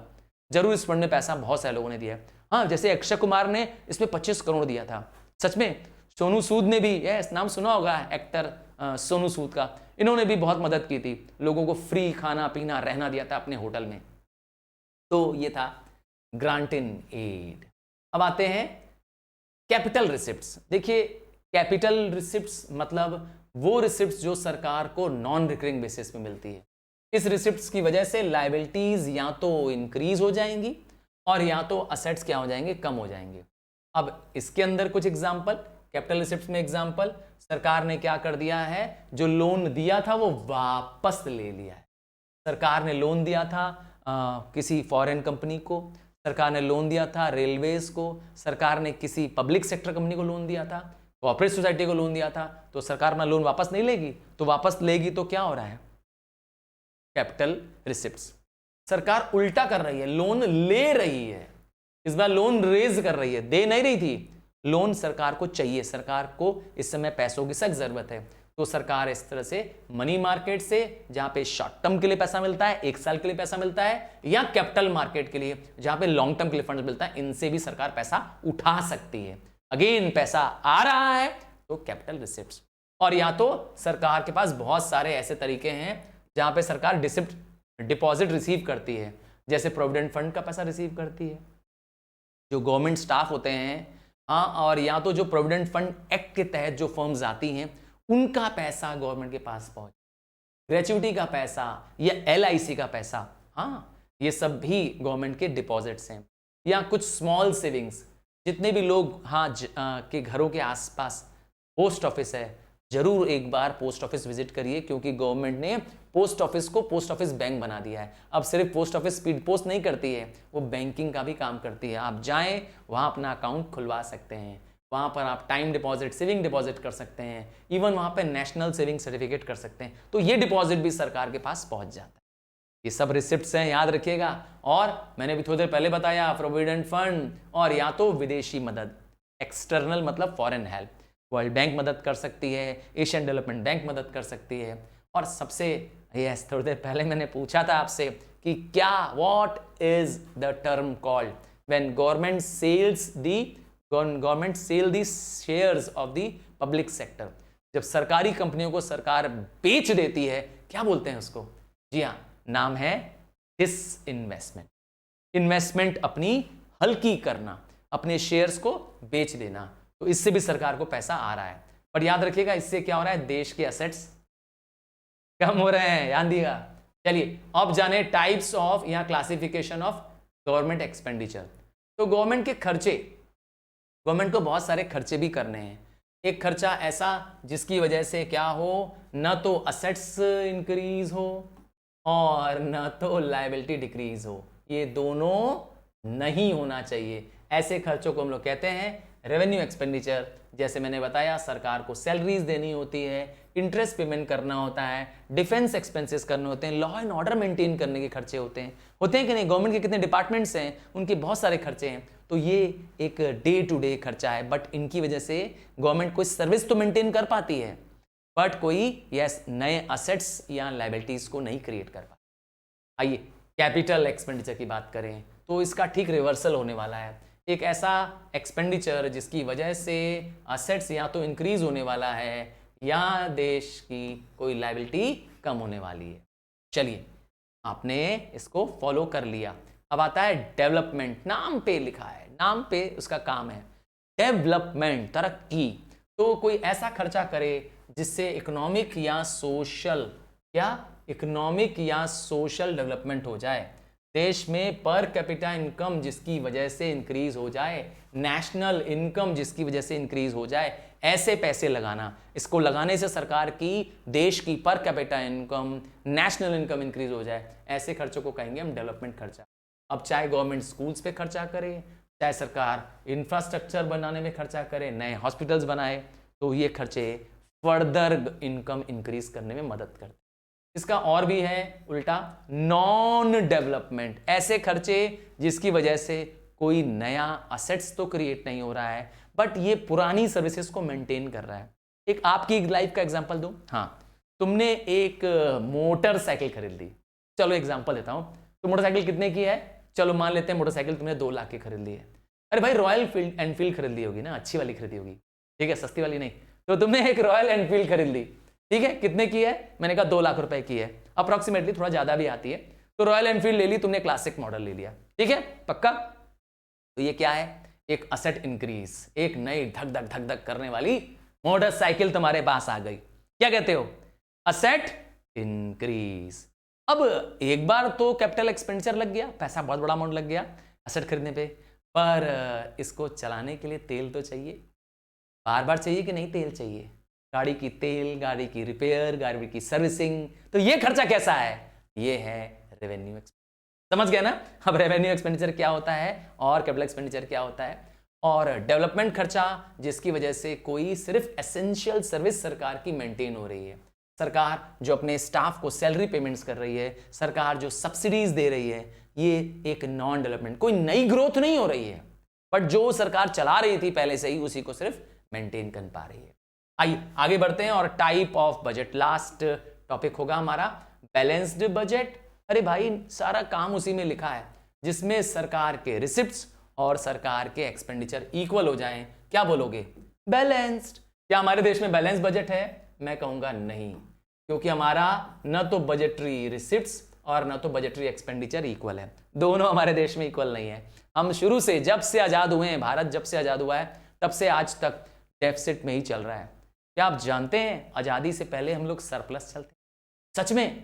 जरूर इस फंड में पैसा बहुत सारे लोगों ने दिया। हाँ जैसे अक्षय कुमार ने इसमें 25 करोड़ दिया था, सच में। सोनू सूद ने भी, नाम सुना होगा एक्टर सोनू सूद का, इन्होंने भी बहुत मदद की थी, लोगों को फ्री खाना पीना रहना दिया था अपने होटल में। तो ये था ग्रांट इन एड। अब आते हैं कैपिटल रिसिप्ट्स। देखिए कैपिटल रिसिप्ट्स मतलब वो रिसिप्ट्स जो सरकार को नॉन रिकरिंग बेसिस पे मिलती है। इस रिसिप्ट्स की वजह से लायबिलिटीज या तो इंक्रीज हो जाएंगी और या तो असेट्स क्या हो जाएंगे, कम हो जाएंगे। अब इसके अंदर कुछ एग्जांपल, कैपिटल रिसिप्ट्स में एग्जांपल, सरकार ने क्या कर दिया है, जो लोन दिया था वो वापस ले लिया है। सरकार ने लोन दिया था किसी फॉरेन कंपनी को, सरकार ने लोन दिया था रेलवेज को, सरकार ने किसी पब्लिक सेक्टर कंपनी को लोन दिया था, कोऑपरेटिव सोसाइटी को लोन दिया था, तो सरकार अपना लोन वापस नहीं लेगी, तो वापस लेगी तो क्या हो रहा है, कैपिटल रिसिप्ट्स। सरकार उल्टा कर रही है, लोन ले रही है, इस बार लोन रेज कर रही है, दे नहीं रही थी लोन, सरकार को चाहिए, सरकार को इस समय पैसों की सख्त जरूरत है, तो सरकार इस तरह से मनी मार्केट से, जहां पे शॉर्ट टर्म के लिए पैसा मिलता है, एक साल के लिए पैसा मिलता है, या कैपिटल मार्केट के लिए जहां पे लॉन्ग टर्म के लिए फंड मिलता है, इनसे भी सरकार पैसा उठा सकती है। अगेन पैसा आ रहा है तो कैपिटल रिसिप्ट्स। और या तो सरकार के पास बहुत सारे ऐसे तरीके हैं जहां पे सरकार डिपॉजिट रिसीव करती है, जैसे प्रोविडेंट फंड का पैसा रिसीव करती है, जो गवर्नमेंट स्टाफ होते हैं, हाँ, और या तो जो प्रोविडेंट फंड एक्ट के तहत जो फर्म्स आती हैं उनका पैसा गवर्नमेंट के पास पहुंच, ग्रेचुइटी का पैसा या LIC का पैसा, हाँ ये सब भी गवर्नमेंट के डिपॉजिट्स हैं। या कुछ स्मॉल सेविंग्स, जितने भी लोग के घरों के आसपास पोस्ट ऑफिस है, जरूर एक बार पोस्ट ऑफिस विजिट करिए, क्योंकि गवर्नमेंट ने पोस्ट ऑफिस को पोस्ट ऑफिस बैंक बना दिया है। अब सिर्फ पोस्ट ऑफिस स्पीड पोस्ट नहीं करती है, वो बैंकिंग का भी काम करती है। आप जाएं वहां अपना अकाउंट खुलवा सकते हैं, वहां पर आप टाइम डिपॉजिट, सेविंग डिपॉजिट कर सकते हैं, इवन वहां पर नेशनल सेविंग सर्टिफिकेट कर सकते हैं, तो ये डिपॉजिट भी सरकार के पास पहुंच जाता है। ये सब रिसिप्ट्स हैं, याद रखिएगा। और मैंने भी थोड़ी देर पहले बताया, प्रोविडेंट फंड और या तो विदेशी मदद, एक्सटर्नल मतलब फॉरेन हेल्प, वर्ल्ड बैंक मदद कर सकती है, एशियन डेवलपमेंट बैंक मदद कर सकती है। और सबसे थोड़ी देर पहले मैंने पूछा था आपसे कि क्या, what is the term called when government sell the shares of the public sector. जब सरकारी कंपनियों को सरकार बेच देती है, क्या बोलते हैं उसको? जी हाँ, नाम है डिसइन्वेस्टमेंट। इन्वेस्टमेंट अपनी हल्की करना, अपने शेयर्स को बेच देना, तो इससे भी सरकार को पैसा आ रहा है। पर याद रखिएगा इससे क्या हो रहा है, देश के एसेट्स कम हो रहे हैं, ध्यान दिएगा। चलिए अब जाने टाइप्स ऑफ या क्लासिफिकेशन ऑफ गवर्नमेंट एक्सपेंडिचर। तो गवर्नमेंट के खर्चे, गवर्नमेंट को बहुत सारे खर्चे भी करने हैं। एक खर्चा ऐसा जिसकी वजह से क्या हो, न तो असेट्स इंक्रीज हो और न तो लायबिलिटी डिक्रीज हो। ये दोनों नहीं होना चाहिए। ऐसे खर्चों को हम लोग कहते हैं रेवेन्यू एक्सपेंडिचर। जैसे मैंने बताया, सरकार को सैलरीज देनी होती है, इंटरेस्ट पेमेंट करना होता है, डिफेंस एक्सपेंसेस करने होते हैं, लॉ एंड ऑर्डर मेंटेन करने के खर्चे होते हैं कि नहीं, गवर्नमेंट के कितने डिपार्टमेंट्स हैं, उनके बहुत सारे खर्चे हैं। तो ये एक डे टू डे खर्चा है, बट इनकी वजह से गवर्नमेंट कोई सर्विस तो मेंटेन कर पाती है, बट कोई नए असेट्स या लायबिलिटीज को नहीं क्रिएट कर पाती। आइए कैपिटल एक्सपेंडिचर की बात करें तो इसका ठीक रिवर्सल होने वाला है। एक ऐसा एक्सपेंडिचर जिसकी वजह से असेट्स या तो इंक्रीज होने वाला है या देश की कोई लायबिलिटी कम होने वाली है। चलिए, आपने इसको फॉलो कर लिया। अब आता है डेवलपमेंट। नाम पे लिखा है, नाम पे उसका काम है डेवलपमेंट, तरक्की। तो कोई ऐसा खर्चा करे जिससे इकोनॉमिक या सोशल डेवलपमेंट हो जाए, देश में पर कैपिटा इनकम जिसकी वजह से इंक्रीज हो जाए, नेशनल इनकम जिसकी वजह से इंक्रीज हो जाए, ऐसे पैसे लगाना। इसको लगाने से सरकार की देश की per capita income, national income increase हो जाए, ऐसे खर्चों को कहेंगे हम डेवलपमेंट खर्चा। अब चाहे गवर्नमेंट स्कूल्स पे खर्चा करे, चाहे सरकार इंफ्रास्ट्रक्चर बनाने में खर्चा करे, नए हॉस्पिटल्स बनाए, तो ये खर्चे फर्दर इनकम इंक्रीज करने में मदद करते हैं। इसका और भी है उल्टा, नॉन डेवलपमेंट, ऐसे खर्चे जिसकी वजह से कोई नया असेट्स तो क्रिएट नहीं हो रहा है, बट ये पुरानी सर्विसेज को मेंटेन कर रहा है। एक आपकी लाइफ का एग्जांपल दूं। हाँ, तुमने एक मोटरसाइकिल खरीद ली। चलो एग्जांपल देता हूं, तो मोटरसाइकिल कितने की है? चलो मान लेते हैं मोटरसाइकिल तुमने 2 लाख की खरीद ली है। अरे भाई, रॉयल एनफील्ड खरीद ली होगी ना, अच्छी वाली खरीदी होगी, ठीक है, सस्ती वाली नहीं। तो तुमने एक रॉयल एनफील्ड खरीद ली, ठीक है, कितने की है? मैंने कहा 2 लाख रुपए की है, अप्रोक्सीमेटली, थोड़ा ज्यादा भी आती है। तो रॉयल एनफील्ड ले ली तुमने, क्लासिक मॉडल ले लिया, ठीक है, पक्का। तो ये क्या है? एक असेट इंक्रीज, एक नई धक धक धक धक करने वाली मोटरसाइकिल तुम्हारे पास आ गई। क्या कहते हो? Asset increase. अब एक बार तो कैपिटल एक्सपेंडिचर लग गया, पैसा बहुत बड़ा अमाउंट लग गया असेट खरीदने पे, पर इसको चलाने के लिए तेल तो चाहिए, बार बार चाहिए कि नहीं? तेल चाहिए, गाड़ी की तेल, गाड़ी की रिपेयर, गाड़ी की सर्विसिंग। तो ये खर्चा कैसा है? ये है रेवेन्यू एक्सपेंडिचर। समझ गया ना? अब रेवेन्यू एक्सपेंडिचर क्या होता है और कैपिटल एक्सपेंडिचर क्या होता है। और डेवलपमेंट खर्चा जिसकी वजह से कोई सिर्फ एसेंशियल सर्विस सरकार की मेंटेन हो रही है, सरकार जो अपने स्टाफ को सैलरी पेमेंट्स कर रही है, सरकार जो सब्सिडीज दे रही है, ये एक नॉन डेवलपमेंट, कोई नई ग्रोथ नहीं हो रही है, बट जो सरकार चला रही थी पहले से ही उसी को सिर्फ मेंटेन कर पा रही है। आइए आगे बढ़ते हैं। और type of budget, last topic होगा हमारा बैलेंस्ड बजट। अरे भाई, सारा काम उसी में लिखा है जिसमें सरकार के रिसिप्ट्स और सरकार के एक्सपेंडिचर इक्वल हो जाएं। क्या बोलोगे? बैलेंस्ड। क्या हमारे देश में बैलेंस बजट है? मैं कहूंगा नहीं, क्योंकि हमारा न तो बजटरी रिसिप्ट्स और न तो बजटरी एक्सपेंडिचर इक्वल है। दोनों हमारे देश में इक्वल नहीं है। हम शुरू से, जब से आजाद हुए हैं, भारत जब से आजाद हुआ है तब से आज तक डेफिसिट में ही चल रहा है। क्या आप जानते हैं आजादी से पहले हम लोग सरप्लस चलते? सच में,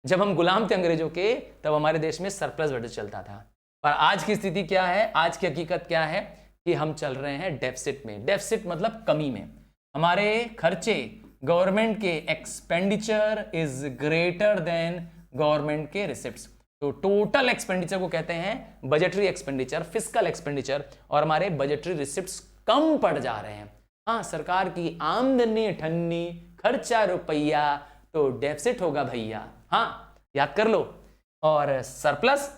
जब हम गुलाम थे अंग्रेजों के, तब हमारे देश में सरप्लस बजट चलता था। पर आज की स्थिति क्या है? आज की हकीकत क्या है कि हम चल रहे हैं डेफिसिट में। डेफिसिट मतलब कमी में। हमारे खर्चे, गवर्नमेंट के expenditure is greater than government के रिसिप्ट्स। तो टोटल एक्सपेंडिचर को कहते हैं बजटरी एक्सपेंडिचर, फिस्कल एक्सपेंडिचर, और हमारे बजटरी रिसिप्ट्स कम पड़ जा रहे हैं। हाँ, सरकार की आमदनी ठन्नी, खर्चा रुपया, तो डेफिसिट होगा भैया। हाँ, याद कर लो। और सरप्लस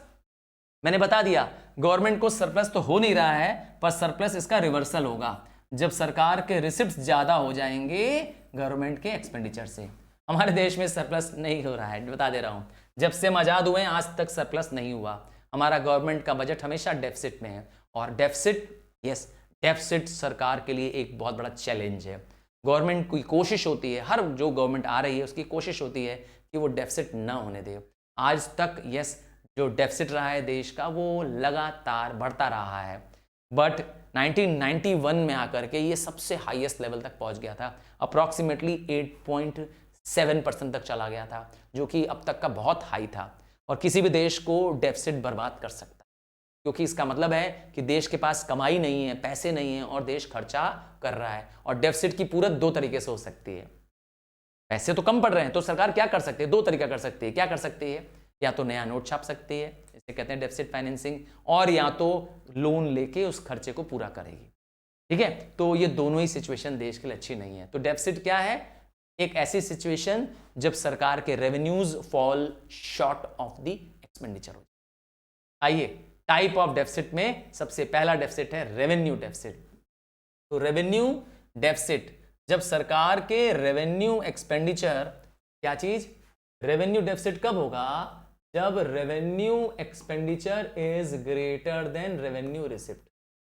मैंने बता दिया, गवर्नमेंट को सरप्लस तो हो नहीं रहा है, पर सरप्लस इसका रिवर्सल होगा जब सरकार के रिसिप्ट्स ज्यादा हो जाएंगे गवर्नमेंट के एक्सपेंडिचर से। हमारे देश में सरप्लस नहीं हो रहा है, बता दे रहा हूं। जब से हम आजाद हुए आज तक सरप्लस नहीं हुआ। हमारा गवर्नमेंट का बजट हमेशा डेफिसिट में है। और डेफिसिट सरकार के लिए एक बहुत बड़ा चैलेंज है। गवर्नमेंट की कोशिश होती है, हर जो गवर्नमेंट आ रही है उसकी कोशिश होती है कि वो डेफिसिट ना होने दे। आज तक जो डेफिसिट रहा है देश का, वो लगातार बढ़ता रहा है, बट 1991 में आकर के ये सबसे हाईएस्ट लेवल तक पहुंच गया था। अप्रॉक्सीमेटली 8.7% तक चला गया था, जो कि अब तक का बहुत हाई था। और किसी भी देश को डेफिसिट बर्बाद कर सकता है, क्योंकि इसका मतलब है कि देश के पास कमाई नहीं है, पैसे नहीं है, और देश खर्चा कर रहा है। और डेफिसिट की पूरत 2 तरीके से हो सकती है। पैसे तो कम पड़ रहे हैं, तो सरकार क्या कर सकती है? 2 तरीका कर सकती है। क्या कर सकती है? या तो नया नोट छाप सकती है, इसे कहते हैं डेफिसिट फाइनेंसिंग, और या तो लोन लेके उस खर्चे को पूरा करेगी। ठीक है, तो ये दोनों ही सिचुएशन देश के लिए अच्छी नहीं है। तो डेफिसिट क्या है? एक ऐसी सिचुएशन जब सरकार के revenues fall short of the expenditure. आइए, टाइप ऑफ डेफिसिट में सबसे पहला डेफिसिट है रेवेन्यू डेफिसिट। तो रेवेन्यू डेफिसिट, जब सरकार के रेवेन्यू एक्सपेंडिचर, क्या चीज, रेवेन्यू डेफिसिट कब होगा? जब revenue expenditure is greater than revenue receipt.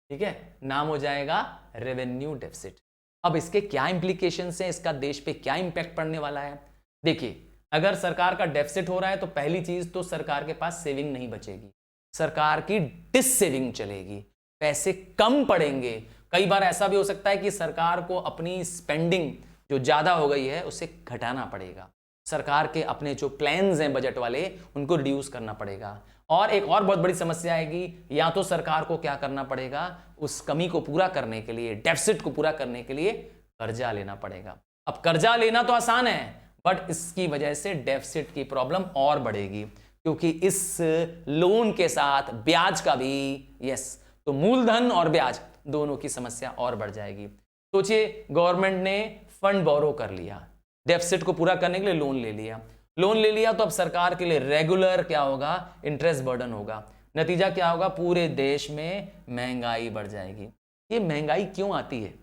ठीक है, नाम हो जाएगा रेवेन्यू डेफिसिट। अब इसके क्या इंप्लीकेशंस हैं, इसका देश पे क्या इंपैक्ट पड़ने वाला है? देखिए, अगर सरकार का डेफिसिट हो रहा है तो पहली चीज तो सरकार के पास सेविंग नहीं बचेगी, सरकार की डिस सेविंग चलेगी, पैसे कम पड़ेंगे। कई बार ऐसा भी हो सकता है कि सरकार को अपनी स्पेंडिंग जो ज्यादा हो गई है उसे घटाना पड़ेगा, सरकार के अपने जो प्लान्स हैं बजट वाले उनको रिड्यूस करना पड़ेगा। और एक और बहुत बड़ी समस्या आएगी, या तो सरकार को क्या करना पड़ेगा, उस कमी को पूरा करने के लिए, डेफिसिट को पूरा करने के लिए कर्जा लेना पड़ेगा। अब कर्जा लेना तो आसान है, बट इसकी वजह से डेफिसिट की प्रॉब्लम और बढ़ेगी, क्योंकि इस लोन के साथ ब्याज का भी, यस, तो मूलधन और ब्याज दोनों की समस्या और बढ़ जाएगी। सोचिए, गवर्नमेंट ने फंड बोरो कर लिया, डेफिसिट को पूरा करने के लिए लोन ले लिया, तो अब सरकार के लिए रेगुलर क्या होगा, इंटरेस्ट बर्डन होगा। नतीजा क्या होगा, पूरे देश में महंगाई बढ़ जाएगी। ये महंगाई क्यों आती है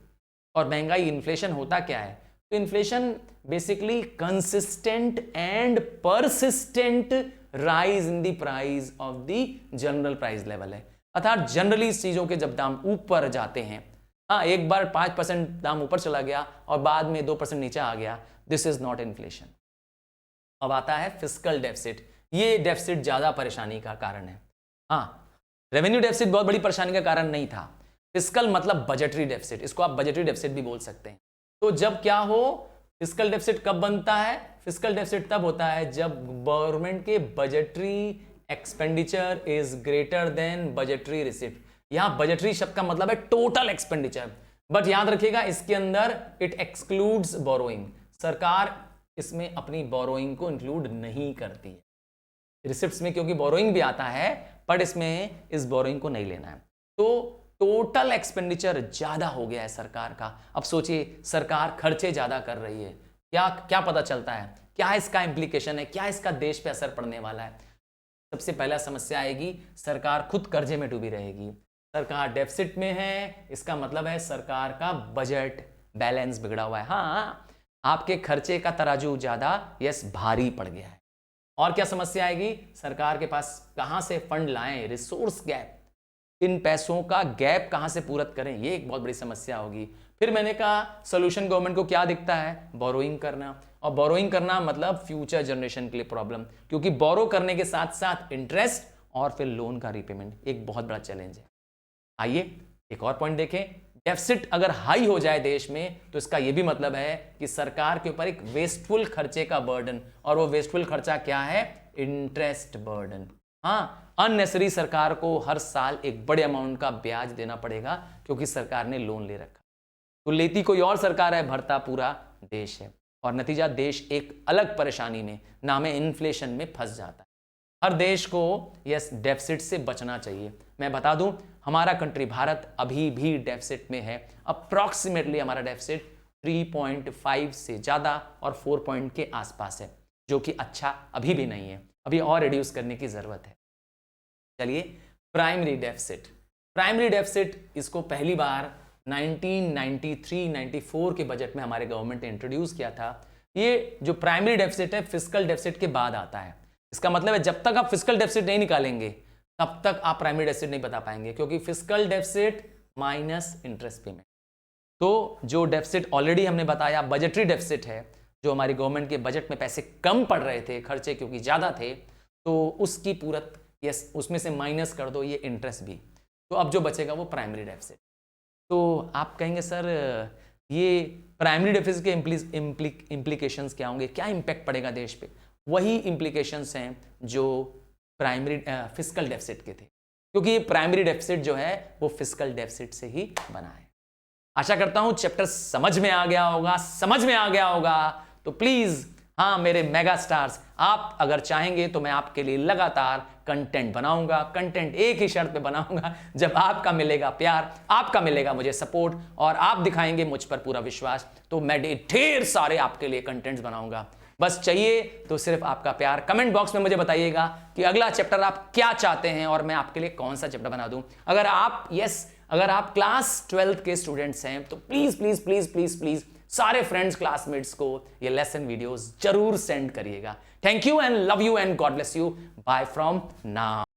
और महंगाई, इन्फ्लेशन होता क्या है? तो inflation basically consistent and persistent rise in the price of the general price level है। अर्थात जनरली चीजों के जब दाम ऊपर जाते हैं, हाँ, एक बार 5% दाम ऊपर चला गया और बाद में 2% नीचे आ गया, दिस इज नॉट इन्फ्लेशन। अब आता है फिस्कल डेफिसिट। ये डेफिसिट ज्यादा परेशानी का कारण है। हाँ, रेवेन्यू डेफिसिट बहुत बड़ी परेशानी का कारण नहीं था, फिस्कल मतलब बजटरी डेफिसिट, इसको आप बजटरी डेफिसिट भी बोल सकते हैं। तो जब क्या हो, फिस्कल डेफिसिट कब बनता है? फिस्कल डेफिसिट तब होता है जब गवर्नमेंट के budgetary expenditure is greater than budgetary receipt. यहां बजटरी शब्द का मतलब है टोटल एक्सपेंडिचर, बट याद रखिएगा इसके अंदर इट एक्सक्लूड्स बोरोइंग। सरकार इसमें अपनी बोरोइंग को इंक्लूड नहीं करती है रिसिप्ट्स में, क्योंकि बोरोइंग भी आता है, बट इसमें इस बोरोइंग को नहीं लेना है। तो टोटल एक्सपेंडिचर ज्यादा हो गया है सरकार का। अब सोचिए, सरकार खर्चे ज्यादा कर रही है, क्या क्या पता चलता है, क्या इसका इंप्लीकेशन है, क्या इसका देश पे असर पड़ने वाला है? सबसे पहला समस्या आएगी, सरकार खुद कर्जे में डूबी रहेगी। सरकार डेफिसिट में है, इसका मतलब है सरकार का बजट बैलेंस बिगड़ा हुआ है। हाँ, आपके खर्चे का तराजू ज्यादा, यस, भारी पड़ गया है। और क्या समस्या आएगी, सरकार के पास कहां से फंड लाएं, रिसोर्स गैप, इन पैसों का गैप कहां से पूरत करें, ये एक बहुत बड़ी समस्या होगी। फिर मैंने कहा सोल्यूशन गवर्नमेंट को क्या दिखता है, बोरोइंग करना, और बोरोइंग करना मतलब फ्यूचर जनरेशन के लिए प्रॉब्लम, क्योंकि बोरो करने के साथ साथ इंटरेस्ट और फिर लोन का रीपेमेंट एक बहुत बड़ा चैलेंज है। आइए एक और पॉइंट देखें, डेफिसिट अगर हाई हो जाए देश में तो इसका यह भी मतलब है कि सरकार के ऊपर एक वेस्टफुल खर्चे का बर्डन, और वो वेस्टफुल खर्चा क्या है, इंटरेस्ट बर्डन। हाँ, अननेसेसरी सरकार को हर साल एक बड़े अमाउंट का ब्याज देना पड़ेगा, क्योंकि सरकार ने लोन ले रखा। तो लेती कोई और सरकार है, भरता पूरा देश है, और नतीजा देश एक अलग परेशानी में, नाम है इन्फ्लेशन में फंस जाता है। हर देश को यस डेफिसिट से बचना चाहिए। मैं बता दूं, हमारा कंट्री भारत अभी भी डेफिसिट में है। अप्रॉक्सीमेटली हमारा डेफिसिट 3.5 से ज्यादा और 4 पॉइंट के आसपास है, जो कि अच्छा अभी भी नहीं है, अभी और रिड्यूस करने की जरूरत है। चलिए, प्राइमरी डेफिसिट। प्राइमरी डेफिसिट इसको पहली बार 1993-94 के बजट में हमारे गवर्नमेंट ने इंट्रोड्यूस किया था। ये जो प्राइमरी डेफिसिट है फिस्कल डेफिसिट के बाद आता है। इसका मतलब है जब तक आप फिस्कल डेफिसिट नहीं निकालेंगे तब तक आप प्राइमरी डेफिसिट नहीं बता पाएंगे, क्योंकि fiscal deficit minus interest payment. तो जो डेफिसिट ऑलरेडी हमने बताया बजटरी डेफिसिट है, जो हमारी गवर्नमेंट के बजट में पैसे कम पड़ रहे थे, खर्चे क्योंकि ज्यादा थे, तो उसकी पूरत यस उसमें से माइनस कर दो ये इंटरेस्ट भी, तो अब जो बचेगा वो प्राइमरी डेफिसिट। तो आप कहेंगे सर ये प्राइमरी डेफिसिट के इम्प्लीकेशंस क्या होंगे, क्या इंपैक्ट पड़ेगा देश पे? वही इम्प्लीकेशंस हैं जो प्राइमरी फिस्कल डेफिसिट के थे, क्योंकि ये प्राइमरी डेफिसिट जो है वो फिस्कल डेफिसिट से ही बना है। आशा करता हूं चैप्टर समझ में आ गया होगा। तो प्लीज हाँ मेरे मेगा स्टार्स, आप अगर चाहेंगे तो मैं आपके लिए लगातार कंटेंट बनाऊंगा। कंटेंट एक ही शर्त पे बनाऊंगा, जब आपका मिलेगा प्यार, आपका मिलेगा मुझे सपोर्ट और आप दिखाएंगे मुझ पर पूरा विश्वास, तो मैं ढेर सारे आपके लिए कंटेंट्स बनाऊंगा। बस चाहिए तो सिर्फ आपका प्यार। कमेंट बॉक्स में मुझे बताइएगा कि अगला चैप्टर आप क्या चाहते हैं और मैं आपके लिए कौन सा चैप्टर बना दूं। अगर आप क्लास 12th के स्टूडेंट्स हैं तो please please please please please सारे फ्रेंड्स क्लासमेट्स को ये लेसन वीडियोस जरूर सेंड करिएगा। Thank you and love you and God bless you. Bye from now.